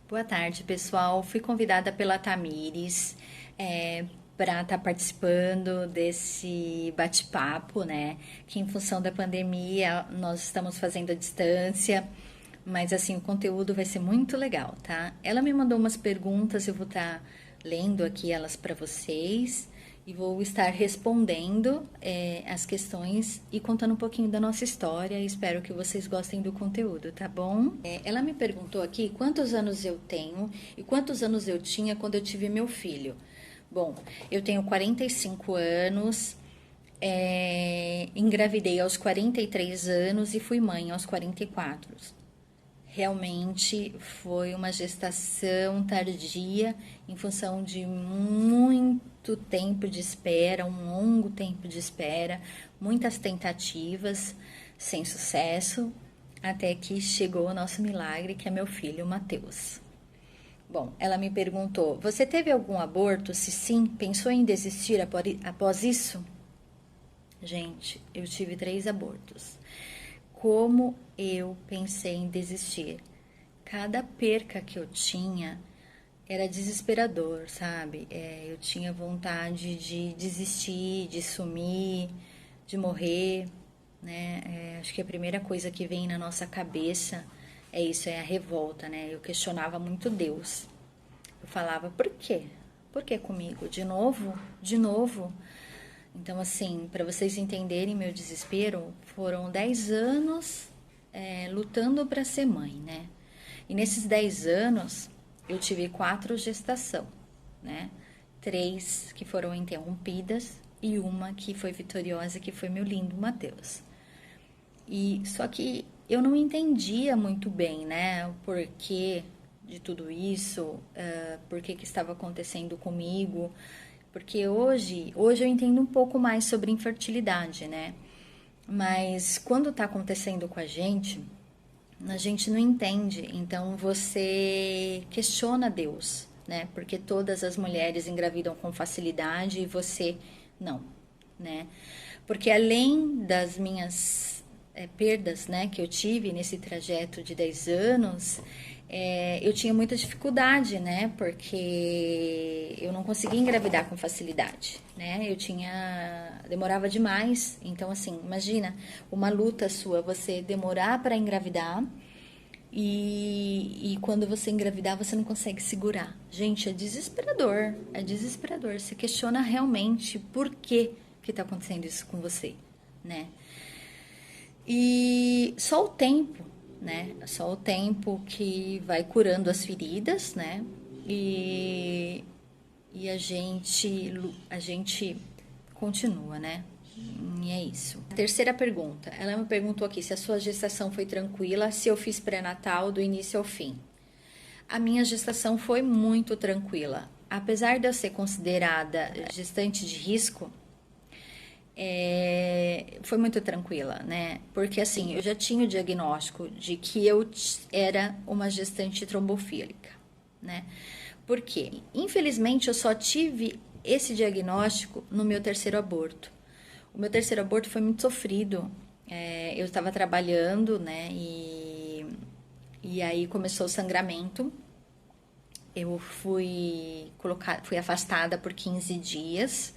Boa tarde, pessoal. Fui convidada pela Tamires para estar participando desse bate-papo, né? Que em função da pandemia nós estamos fazendo à distância, mas assim o conteúdo vai ser muito legal, tá? Ela me mandou umas perguntas, eu vou estar lendo aqui elas para vocês e vou estar respondendo as questões e contando um pouquinho da nossa história. Espero que vocês gostem do conteúdo, tá bom? Ela me perguntou aqui quantos anos eu tenho e quantos anos eu tinha quando eu tive meu filho. Bom, eu tenho 45 anos, engravidei aos 43 anos e fui mãe aos 44. Realmente foi uma gestação tardia em função de muito tempo de espera, um longo tempo de espera, muitas tentativas sem sucesso, até que chegou o nosso milagre, que é meu filho, Matheus. Bom, ela me perguntou: você teve algum aborto? Se sim, pensou em desistir após isso? Gente, eu tive 3 abortos. Como eu pensei em desistir? Cada perca que eu tinha era desesperador, sabe? Eu tinha vontade de desistir, de sumir, de morrer, né? Acho que a primeira coisa que vem na nossa cabeça é isso, é a revolta, né? Eu questionava muito Deus. Eu falava, por quê? Por que comigo? De novo? De novo? Então, assim, para vocês entenderem meu desespero, foram 10 anos lutando para ser mãe, né? E nesses 10 anos, eu tive 4 gestação, né? 3 que foram interrompidas e uma que foi vitoriosa, que foi meu lindo Matheus. E só que eu não entendia muito bem, né, o porquê de tudo isso, por que estava acontecendo comigo, porque hoje eu entendo um pouco mais sobre infertilidade, né? Mas quando está acontecendo com a gente não entende, então você questiona Deus, né? Porque todas as mulheres engravidam com facilidade e você não, né? Porque além das minhas perdas, né, que eu tive nesse trajeto de 10 anos, eu tinha muita dificuldade, né, porque eu não conseguia engravidar com facilidade, né, demorava demais, então assim, imagina, uma luta sua, você demorar para engravidar, e quando você engravidar, você não consegue segurar. Gente, é desesperador. Você questiona realmente por que tá acontecendo isso com você, né? E só o tempo, né? Só o tempo que vai curando as feridas, né? E, e a gente continua, né? E é isso. Terceira pergunta. Ela me perguntou aqui se a sua gestação foi tranquila, se eu fiz pré-natal do início ao fim. A minha gestação foi muito tranquila. Apesar de eu ser considerada gestante de risco, foi muito tranquila, né? Porque assim, eu já tinha o diagnóstico de que eu era uma gestante trombofílica, né? Por quê? Infelizmente, eu só tive esse diagnóstico no meu terceiro aborto. O meu terceiro aborto foi muito sofrido. Eu estava trabalhando, né? E aí começou o sangramento. Eu fui afastada por 15 dias.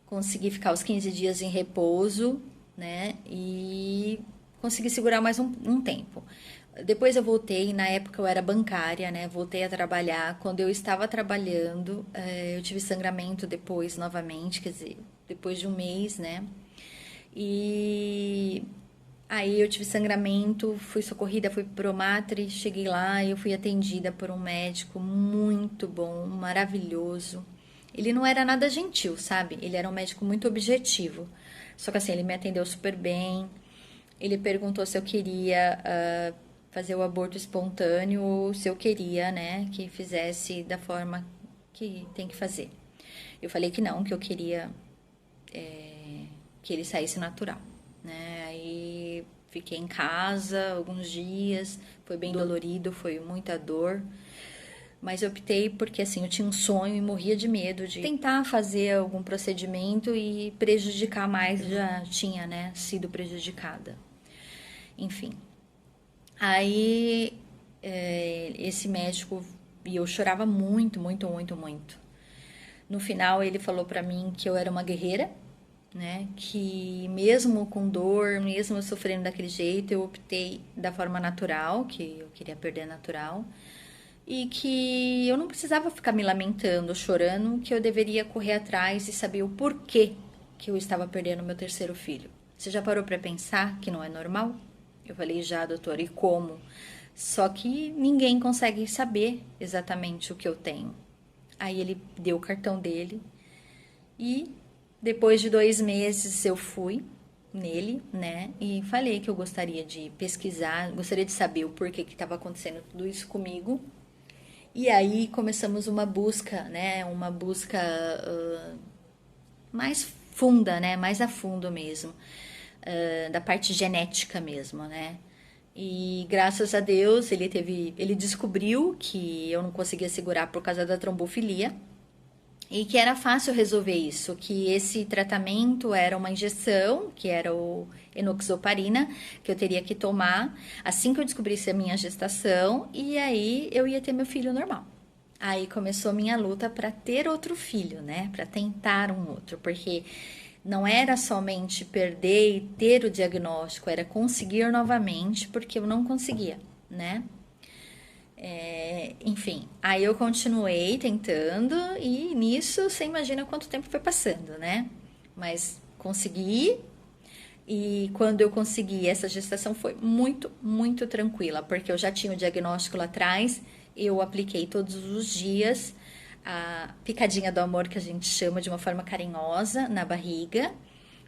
Consegui ficar os 15 dias em repouso, né? E consegui segurar mais um tempo. Depois eu voltei, na época eu era bancária, né? Voltei a trabalhar. Quando eu estava trabalhando, eu tive sangramento depois, novamente, quer dizer, depois de um mês, né? E aí eu tive sangramento, fui socorrida, fui pro Promatri, cheguei lá e eu fui atendida por um médico muito bom, maravilhoso. Ele não era nada gentil, sabe? Ele era um médico muito objetivo. Só que assim, ele me atendeu super bem. Ele perguntou se eu queria fazer o aborto espontâneo ou se eu queria, né, que fizesse da forma que tem que fazer. Eu falei que não, que eu queria que ele saísse natural, né? Aí fiquei em casa alguns dias, foi bem dolorido, foi muita dor. Mas eu optei porque assim, eu tinha um sonho e morria de medo de tentar fazer algum procedimento e prejudicar mais, já tinha, né, sido prejudicada. Enfim. Aí esse médico, e eu chorava muito, muito, muito, muito. No final ele falou pra mim que eu era uma guerreira, né? Que mesmo com dor, mesmo eu sofrendo daquele jeito, eu optei da forma natural, que eu queria perder natural, e que eu não precisava ficar me lamentando, chorando, que eu deveria correr atrás e saber o porquê que eu estava perdendo meu terceiro filho. Você já parou para pensar que não é normal? Eu falei já, doutor, e como? Só que ninguém consegue saber exatamente o que eu tenho. Aí ele deu o cartão dele e depois de 2 meses eu fui nele, né? E falei que eu gostaria de pesquisar, gostaria de saber o porquê que estava acontecendo tudo isso comigo. E aí começamos uma busca, né? Uma busca mais funda, né? Mais a fundo mesmo, da parte genética mesmo, né? E graças a Deus ele descobriu que eu não conseguia segurar por causa da trombofilia e que era fácil resolver isso, que esse tratamento era uma injeção, que era o enoxaparina, que eu teria que tomar assim que eu descobrisse a minha gestação, e aí eu ia ter meu filho normal. Aí começou a minha luta para ter outro filho, né? Para tentar um outro, porque não era somente perder e ter o diagnóstico, era conseguir novamente, porque eu não conseguia, né? Enfim, aí eu continuei tentando e nisso você imagina quanto tempo foi passando, né? Mas consegui, e quando eu consegui, essa gestação foi muito, muito tranquila, porque eu já tinha o diagnóstico lá atrás, eu apliquei todos os dias a picadinha do amor, que a gente chama de uma forma carinhosa, na barriga,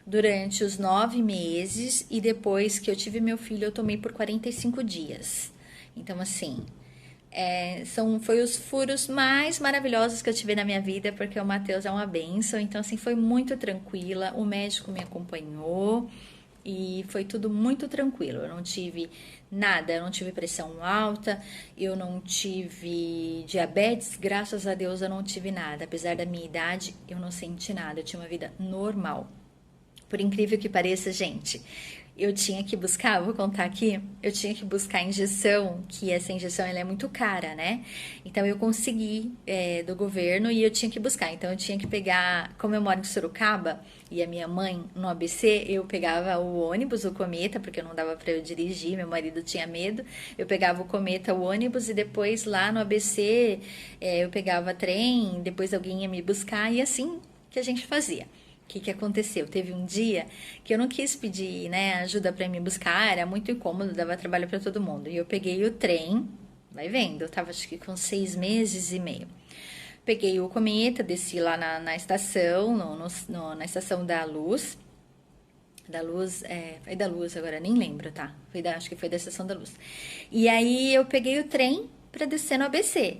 durante os 9 meses, e depois que eu tive meu filho, eu tomei por 45 dias. Então, assim, foi os furos mais maravilhosos que eu tive na minha vida, porque o Matheus é uma bênção. Então, assim, foi muito tranquila. O médico me acompanhou e foi tudo muito tranquilo. Eu não tive nada, eu não tive pressão alta, eu não tive diabetes, graças a Deus eu não tive nada. Apesar da minha idade, eu não senti nada, eu tinha uma vida normal. Por incrível que pareça, gente, eu tinha que buscar, vou contar aqui, eu tinha que buscar a injeção, que essa injeção ela é muito cara, né? Então eu consegui do governo e eu tinha que buscar. Então eu tinha que pegar, como eu moro em Sorocaba e a minha mãe no ABC, eu pegava o ônibus, o Cometa, porque não dava para eu dirigir, meu marido tinha medo. Eu pegava o Cometa, o ônibus e depois lá no ABC eu pegava trem, depois alguém ia me buscar e assim que a gente fazia. O que aconteceu? Teve um dia que eu não quis pedir, né, ajuda para me buscar, era muito incômodo, dava trabalho para todo mundo. E eu peguei o trem, vai vendo, eu tava acho que com 6 meses e meio. Peguei o Cometa, desci lá na estação, na estação da Luz. Da Luz, foi da Luz agora, nem lembro, tá? Acho que foi da estação da Luz. E aí eu peguei o trem para descer no ABC.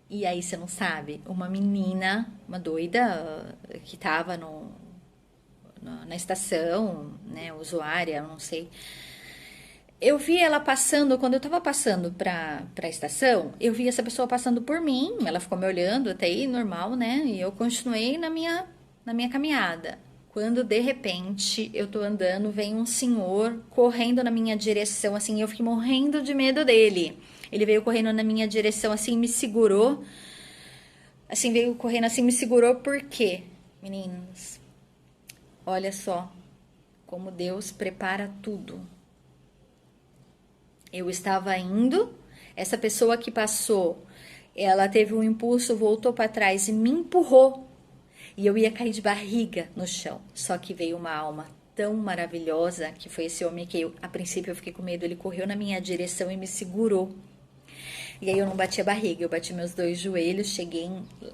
E aí você não sabe, uma menina, uma doida, que tava na estação, né, usuária, não sei. Eu vi ela passando, quando eu tava passando pra estação, eu vi essa pessoa passando por mim, ela ficou me olhando até aí, normal, né, e eu continuei na minha caminhada. Quando, de repente, eu tô andando, vem um senhor correndo na minha direção, assim, eu fiquei morrendo de medo dele. Ele veio correndo na minha direção, assim, me segurou. Assim, veio correndo, assim, me segurou, por quê? Meninos, olha só como Deus prepara tudo. Eu estava indo, essa pessoa que passou, ela teve um impulso, voltou para trás e me empurrou. E eu ia cair de barriga no chão. Só que veio uma alma tão maravilhosa, que foi esse homem que a princípio eu fiquei com medo, ele correu na minha direção e me segurou. E aí eu não bati a barriga, eu bati meus 2 joelhos, cheguei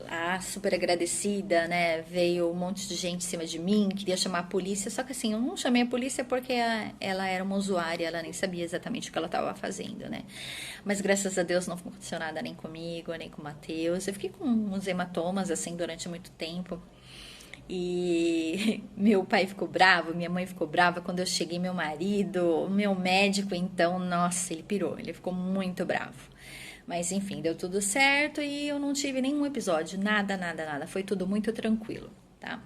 lá super agradecida, né? Veio um monte de gente em cima de mim, queria chamar a polícia, só que assim, eu não chamei a polícia porque ela era uma usuária, ela nem sabia exatamente o que ela estava fazendo, né? Mas graças a Deus não aconteceu nada nem comigo, nem com o Matheus. Eu fiquei com uns hematomas assim durante muito tempo. E meu pai ficou bravo, minha mãe ficou brava quando eu cheguei, meu marido, meu médico, então, nossa, ele pirou, ele ficou muito bravo. Mas enfim, deu tudo certo e eu não tive nenhum episódio, nada, nada, nada. Foi tudo muito tranquilo, tá?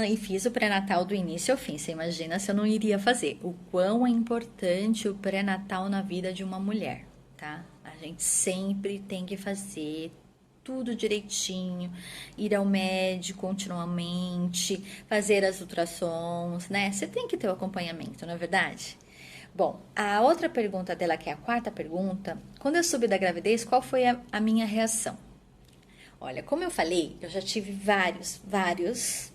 E fiz o pré-natal do início ao fim. Você imagina se eu não iria fazer. O quão é importante o pré-natal na vida de uma mulher, tá? A gente sempre tem que fazer tudo direitinho, ir ao médico continuamente, fazer as ultrassons, né? Você tem que ter o acompanhamento, não é verdade? Bom, a outra pergunta dela, que é a quarta pergunta, quando eu soube da gravidez, qual foi a minha reação? Olha, como eu falei, eu já tive vários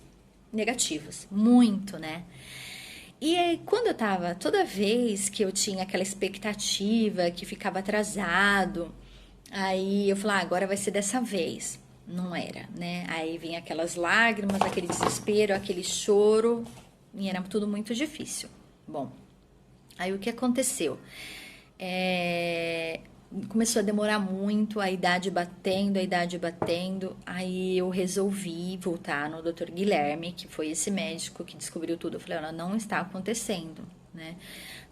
negativos, muito, né? E aí, quando eu tava, toda vez que eu tinha aquela expectativa, que ficava atrasado, aí eu falava, agora vai ser dessa vez. Não era, né? Aí vinha aquelas lágrimas, aquele desespero, aquele choro, e era tudo muito difícil. Bom, aí o que aconteceu? Começou a demorar muito, a idade batendo. Aí eu resolvi voltar no Dr. Guilherme, que foi esse médico que descobriu tudo. Eu falei, olha, não está acontecendo, né?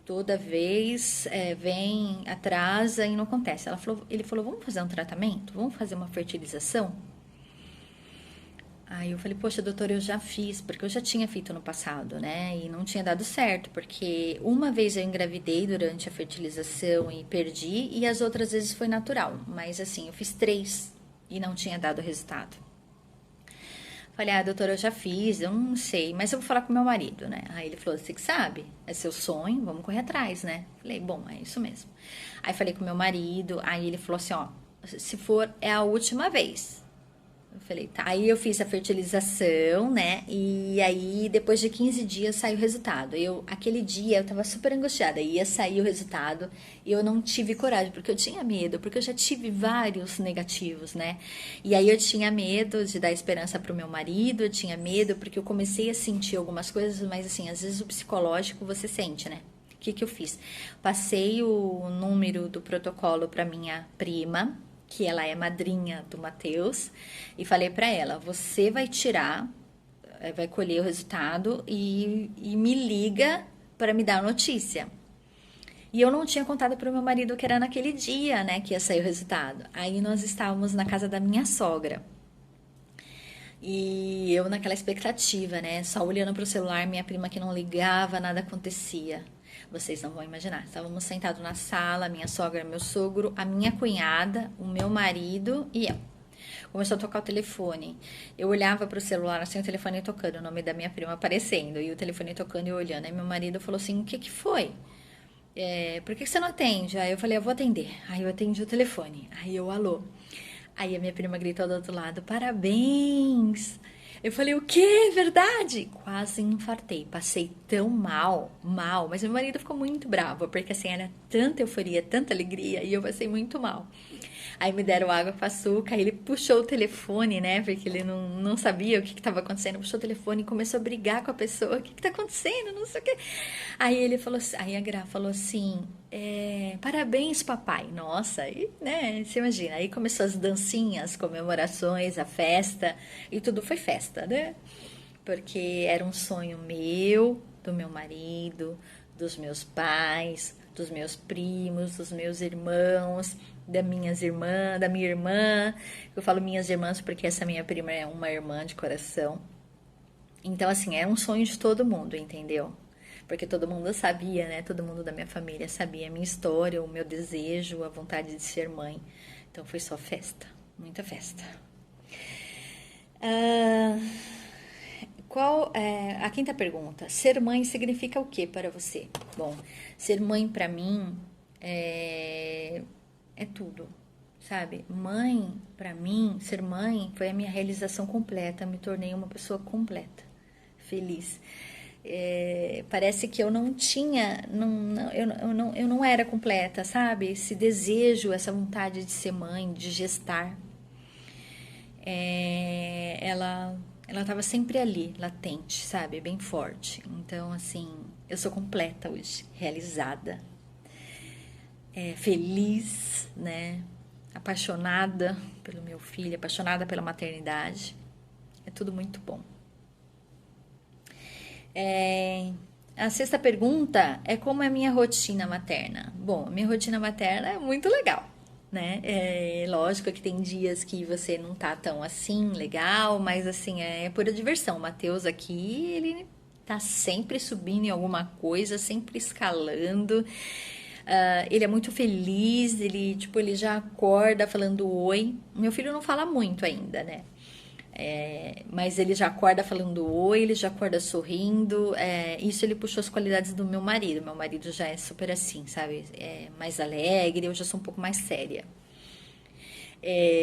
Toda vez vem, atrasa e não acontece. Ele falou, vamos fazer um tratamento? Vamos fazer uma fertilização? Aí eu falei, poxa, doutor, eu já fiz, porque eu já tinha feito no passado, né? E não tinha dado certo, porque uma vez eu engravidei durante a fertilização e perdi, e as outras vezes foi natural. Mas assim, eu fiz 3 e não tinha dado resultado. Falei, doutor, eu já fiz, eu não sei, mas eu vou falar com meu marido, né? Aí ele falou, você que sabe, é seu sonho, vamos correr atrás, né? Falei, bom, é isso mesmo. Aí falei com meu marido, aí ele falou assim, ó, se for, é a última vez. Eu falei, tá. Aí eu fiz a fertilização, né? E aí, depois de 15 dias, saiu o resultado. Aquele dia, eu tava super angustiada. Ia sair o resultado e eu não tive coragem, porque eu tinha medo, porque eu já tive vários negativos, né? E aí eu tinha medo de dar esperança pro meu marido, eu tinha medo, porque eu comecei a sentir algumas coisas, mas assim, às vezes o psicológico você sente, né? O que que eu fiz? Passei o número do protocolo pra minha prima, que ela é madrinha do Matheus, e falei para ela, você vai tirar, vai colher o resultado e me liga para me dar a notícia. E eu não tinha contado para o meu marido que era naquele dia, né, que ia sair o resultado. Aí nós estávamos na casa da minha sogra. E eu naquela expectativa, né? Só olhando para o celular, minha prima que não ligava, nada acontecia. Vocês não vão imaginar. Estávamos sentados na sala, minha sogra, meu sogro, a minha cunhada, o meu marido e eu. Começou a tocar o telefone. Eu olhava para o celular, assim, o telefone tocando, o nome da minha prima aparecendo, e o telefone tocando e eu olhando. Aí meu marido falou assim: o que que foi? Por que você não atende? Aí eu falei: eu vou atender. Aí eu atendi o telefone. Aí eu, alô. Aí a minha prima gritou do outro lado: parabéns! Eu falei: o quê? Verdade? Quase infartei. Passei tão mal, mal. Mas meu marido ficou muito bravo, porque assim, era tanta euforia, tanta alegria, e eu passei muito mal. Aí me deram água com açúcar, aí ele puxou o telefone, né? Porque ele não sabia o que estava acontecendo. Puxou o telefone e começou a brigar com a pessoa. O que está acontecendo? Não sei o quê. Aí ele falou assim, aí a Gra falou assim: parabéns, papai. Nossa, aí, né? Você imagina. Aí começou as dancinhas, comemorações, a festa, e tudo foi festa, né? Porque era um sonho meu, do meu marido, dos meus pais, dos meus primos, dos meus irmãos, da minha irmã. Eu falo minhas irmãs porque essa minha prima é uma irmã de coração. Então, assim, é um sonho de todo mundo, entendeu? Porque todo mundo sabia, né? Todo mundo da minha família sabia a minha história, o meu desejo, a vontade de ser mãe. Então foi só festa, muita festa. A quinta pergunta? Ser mãe significa o que para você? Bom, ser mãe para mim é tudo, sabe? Mãe, para mim, ser mãe foi a minha realização completa. Me tornei uma pessoa completa, feliz. Parece que eu não tinha, eu não era completa, sabe? Esse desejo, essa vontade de ser mãe, de gestar, ela estava sempre ali, latente, sabe? Bem forte. Então, assim, eu sou completa hoje, realizada, feliz, né? Apaixonada pelo meu filho, apaixonada pela maternidade. É tudo muito bom. A sexta pergunta é como é a minha rotina materna. Bom, a minha rotina materna é muito legal. né? É lógico que tem dias que você não tá tão assim, legal, mas assim, é pura diversão. O Matheus aqui, ele tá sempre subindo em alguma coisa, sempre escalando. Ele é muito feliz, ele, tipo, ele já acorda falando oi. Meu filho não fala muito ainda, né? Mas ele já acorda falando oi, ele já acorda sorrindo. Isso ele puxou as qualidades do meu marido. Meu marido já é super assim, sabe? É mais alegre, eu já sou um pouco mais séria.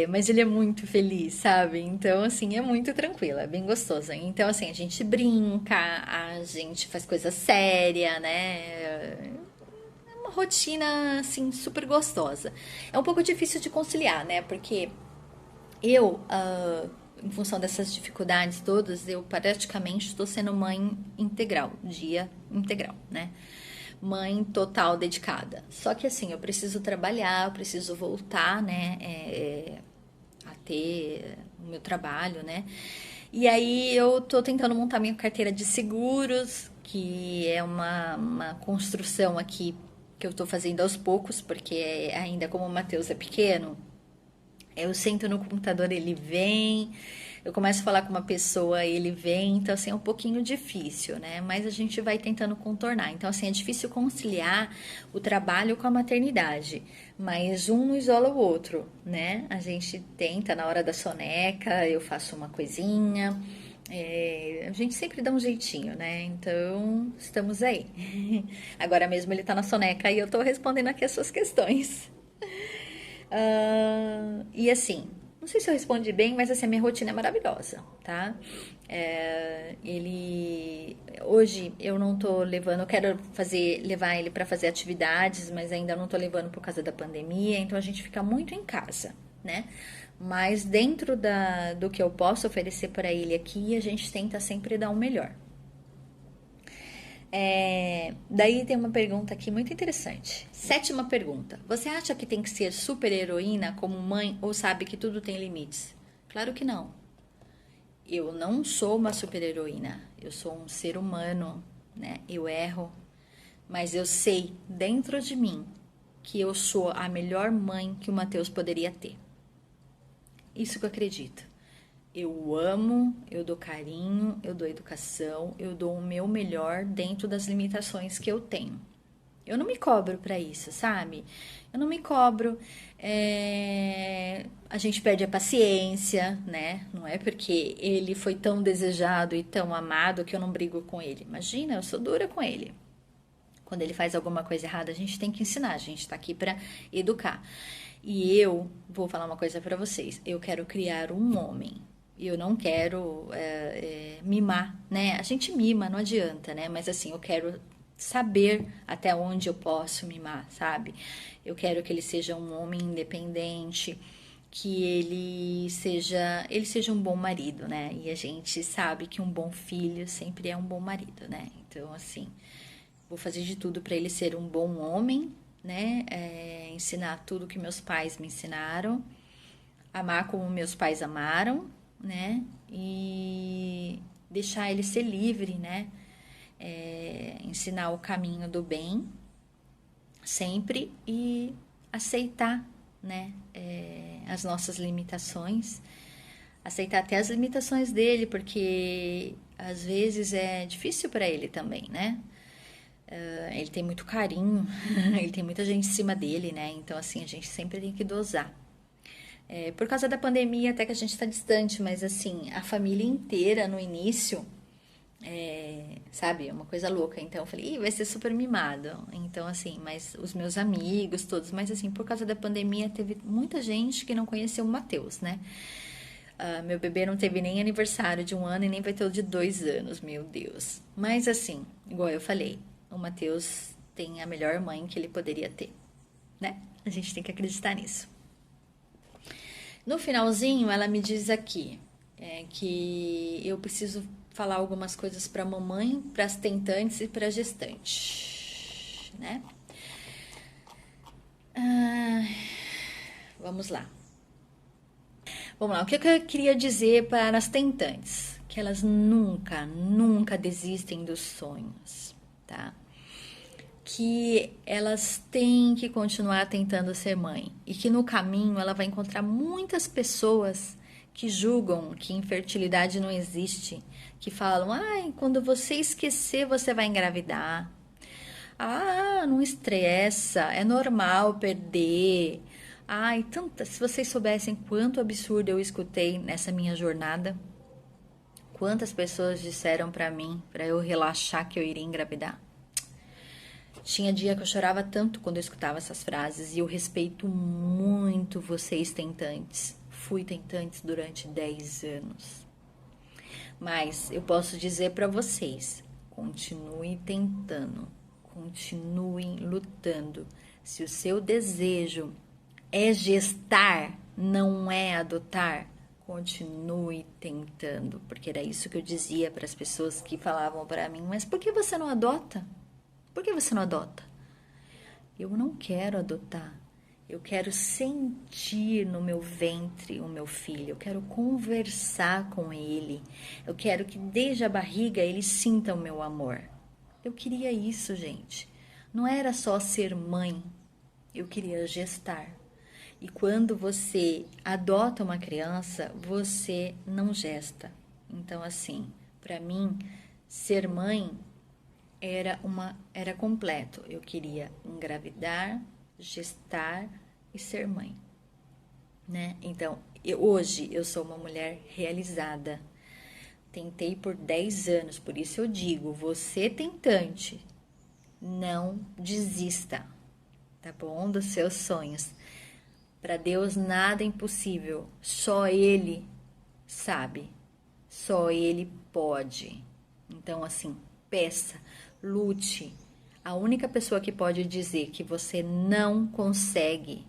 Mas ele é muito feliz, sabe? Então, assim, é muito tranquilo, é bem gostoso. Então, assim, a gente brinca, a gente faz coisa séria, né? É uma rotina, assim, super gostosa. É um pouco difícil de conciliar, né? Porque em função dessas dificuldades todas, eu praticamente estou sendo mãe integral, dia integral, né? Mãe total dedicada. Só que assim, eu preciso trabalhar, eu preciso voltar, né? A ter o meu trabalho, né? E aí eu tô tentando montar minha carteira de seguros, que é uma construção aqui que eu tô fazendo aos poucos, porque ainda como o Matheus é pequeno, eu sento no computador, ele vem. Eu começo a falar com uma pessoa, ele vem. Então, assim, é um pouquinho difícil, né? Mas a gente vai tentando contornar. Então, assim, é difícil conciliar o trabalho com a maternidade. Mas um não isola o outro, né? A gente tenta, na hora da soneca, eu faço uma coisinha. A gente sempre dá um jeitinho, né? Então, estamos aí. Agora mesmo ele tá na soneca e eu tô respondendo aqui as suas questões. E assim, não sei se eu respondi bem, mas assim, a minha rotina é maravilhosa, tá? Hoje eu não tô levando, eu quero levar ele pra fazer atividades, mas ainda não tô levando por causa da pandemia, então a gente fica muito em casa, né? Mas dentro do que eu posso oferecer para ele aqui, a gente tenta sempre dar o melhor. Daí tem uma pergunta aqui muito interessante. Sétima pergunta. Você acha que tem que ser super heroína como mãe ou sabe que tudo tem limites? Claro que não. Eu não sou uma super heroína. Eu sou um ser humano, né? Eu erro, mas eu sei dentro de mim que eu sou a melhor mãe que o Matheus poderia ter. Isso que eu acredito. Eu amo, eu dou carinho, eu dou educação, eu dou o meu melhor dentro das limitações que eu tenho. Eu não me cobro pra isso, sabe? Eu não me cobro. A gente perde a paciência, né? Não é porque ele foi tão desejado e tão amado que eu não brigo com ele. Imagina, eu sou dura com ele. Quando ele faz alguma coisa errada, a gente tem que ensinar, a gente tá aqui pra educar. E eu vou falar uma coisa pra vocês: eu quero criar um homem. Eu não quero mimar, né? A gente mima, não adianta, né? Mas assim, eu quero saber até onde eu posso mimar, sabe? Eu quero que ele seja um homem independente, que ele seja um bom marido, né? E a gente sabe que um bom filho sempre é um bom marido, né? Então, assim, vou fazer de tudo para ele ser um bom homem, né? Ensinar tudo que meus pais me ensinaram, amar como meus pais amaram, né? E deixar ele ser livre, né? Ensinar o caminho do bem sempre e aceitar, né? As nossas limitações, aceitar até as limitações dele, porque às vezes é difícil para ele também, né? Ele tem muito carinho, ele tem muita gente em cima dele, né? Então, assim, a gente sempre tem que dosar. Por causa da pandemia, até que a gente está distante, mas assim, a família inteira no início, sabe, é uma coisa louca. Então eu falei, vai ser super mimado. Então, assim, mas os meus amigos, todos, mas assim, por causa da pandemia, teve muita gente que não conheceu o Matheus, né? Meu bebê não teve nem aniversário de 1 ano e nem vai ter o de 2 anos, meu Deus. Mas assim, igual eu falei, o Matheus tem a melhor mãe que ele poderia ter, né? A gente tem que acreditar nisso. No finalzinho, ela me diz aqui que eu preciso falar algumas coisas para a mamãe, para as tentantes e para a gestante, né? Vamos lá. Vamos lá. O que eu queria dizer para as tentantes? Que elas nunca, nunca desistem dos sonhos, tá? que elas têm que continuar tentando ser mãe e que no caminho ela vai encontrar muitas pessoas que julgam que infertilidade não existe, que falam: "Ai, quando você esquecer, você vai engravidar. Ah, não estressa, é normal perder." Ai, se vocês soubessem quanto absurdo eu escutei nessa minha jornada, quantas pessoas disseram pra mim, pra eu relaxar que eu iria engravidar. Tinha dia que eu chorava tanto quando eu escutava essas frases e eu respeito muito vocês tentantes. Fui tentante durante 10 anos. Mas eu posso dizer pra vocês, continuem tentando, continuem lutando. Se o seu desejo é gestar, não é adotar, continue tentando, porque era isso que eu dizia para as pessoas que falavam para mim: "Mas por que você não adota? Por que você não adota?" Eu não quero adotar. Eu quero sentir no meu ventre o meu filho. Eu quero conversar com ele. Eu quero que desde a barriga ele sinta o meu amor. Eu queria isso, gente. Não era só ser mãe. Eu queria gestar. E quando você adota uma criança, você não gesta. Então, assim, para mim, ser mãe era completo. Eu queria engravidar, gestar e ser mãe, né? Então, hoje eu sou uma mulher realizada. Tentei por 10 anos, por isso eu digo, você tentante, não desista, tá bom? Dos seus sonhos. Para Deus nada é impossível, só Ele sabe, só Ele pode. Então, assim, peça, lute. A única pessoa que pode dizer que você não consegue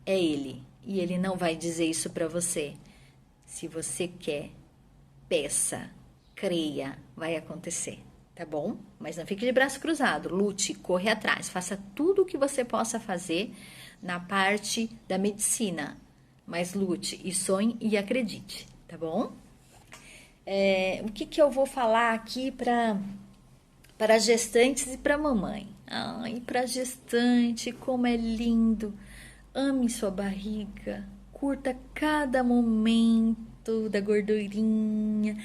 é Ele. E Ele não vai dizer isso para você. Se você quer, peça, creia, vai acontecer, tá bom? Mas não fique de braço cruzado, lute, corre atrás, faça tudo o que você possa fazer na parte da medicina, mas lute e sonhe e acredite, tá bom? O que eu vou falar aqui para gestantes e para mamãe? Ai, para gestante, como é lindo! Ame sua barriga, curta cada momento da gordurinha,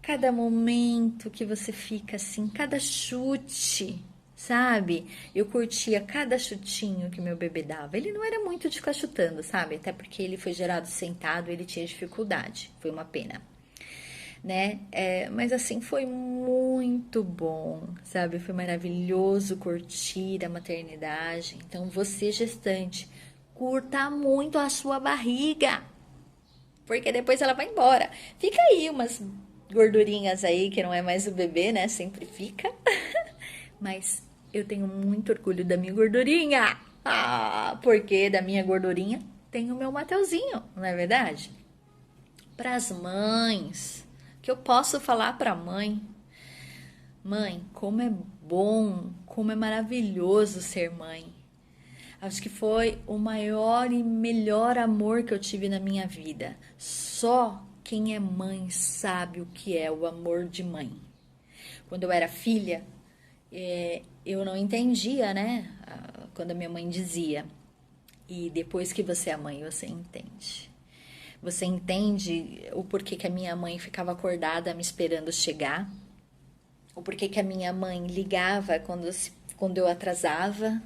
cada momento que você fica assim, cada chute, sabe? Eu curtia cada chutinho que meu bebê dava. Ele não era muito de ficar chutando, sabe? Até porque ele foi gerado sentado, ele tinha dificuldade. Foi uma pena, né? Mas assim, foi muito bom, sabe? Foi maravilhoso curtir a maternidade. Então, você gestante, curta muito a sua barriga, porque depois ela vai embora. Fica aí umas gordurinhas aí, que não é mais o bebê, né? Sempre fica. Mas eu tenho muito orgulho da minha gordurinha. Porque da minha gordurinha tem o meu Mateuzinho, não é verdade? Para as mães, que eu posso falar para mãe: mãe, como é bom, como é maravilhoso ser mãe. Acho que foi o maior e melhor amor que eu tive na minha vida. Só quem é mãe sabe o que é o amor de mãe. Quando eu era filha, eu não entendia, né? Quando a minha mãe dizia. E depois que você é mãe, você entende. Você entende o porquê que a minha mãe ficava acordada me esperando chegar. O porquê que a minha mãe ligava quando eu atrasava.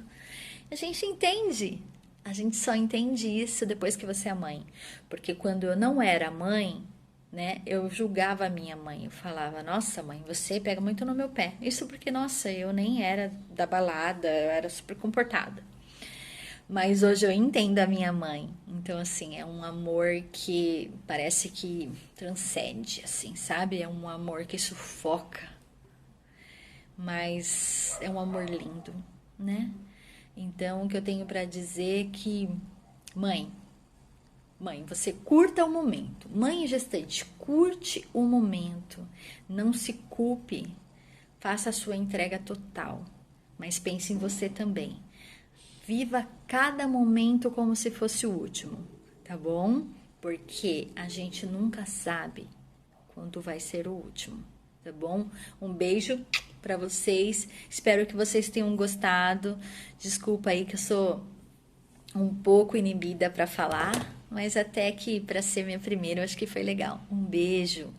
A gente entende. A gente só entende isso depois que você é mãe. Porque quando eu não era mãe, né, eu julgava a minha mãe. Eu falava: "Nossa, mãe, você pega muito no meu pé." Isso porque, nossa, eu nem era da balada, eu era super comportada. Mas hoje eu entendo a minha mãe. Então, assim, é um amor que parece que transcende, assim, sabe? É um amor que sufoca. Mas é um amor lindo, né? Então, o que eu tenho para dizer é que, mãe, você curta o momento. Mãe gestante, curte o momento. Não se culpe. Faça a sua entrega total. Mas pense em você também. Viva cada momento como se fosse o último, tá bom? Porque a gente nunca sabe quando vai ser o último, tá bom? Um beijo para vocês. Espero que vocês tenham gostado. Desculpa aí que eu sou um pouco inibida para falar, mas até que para ser minha primeira, eu acho que foi legal. Um beijo.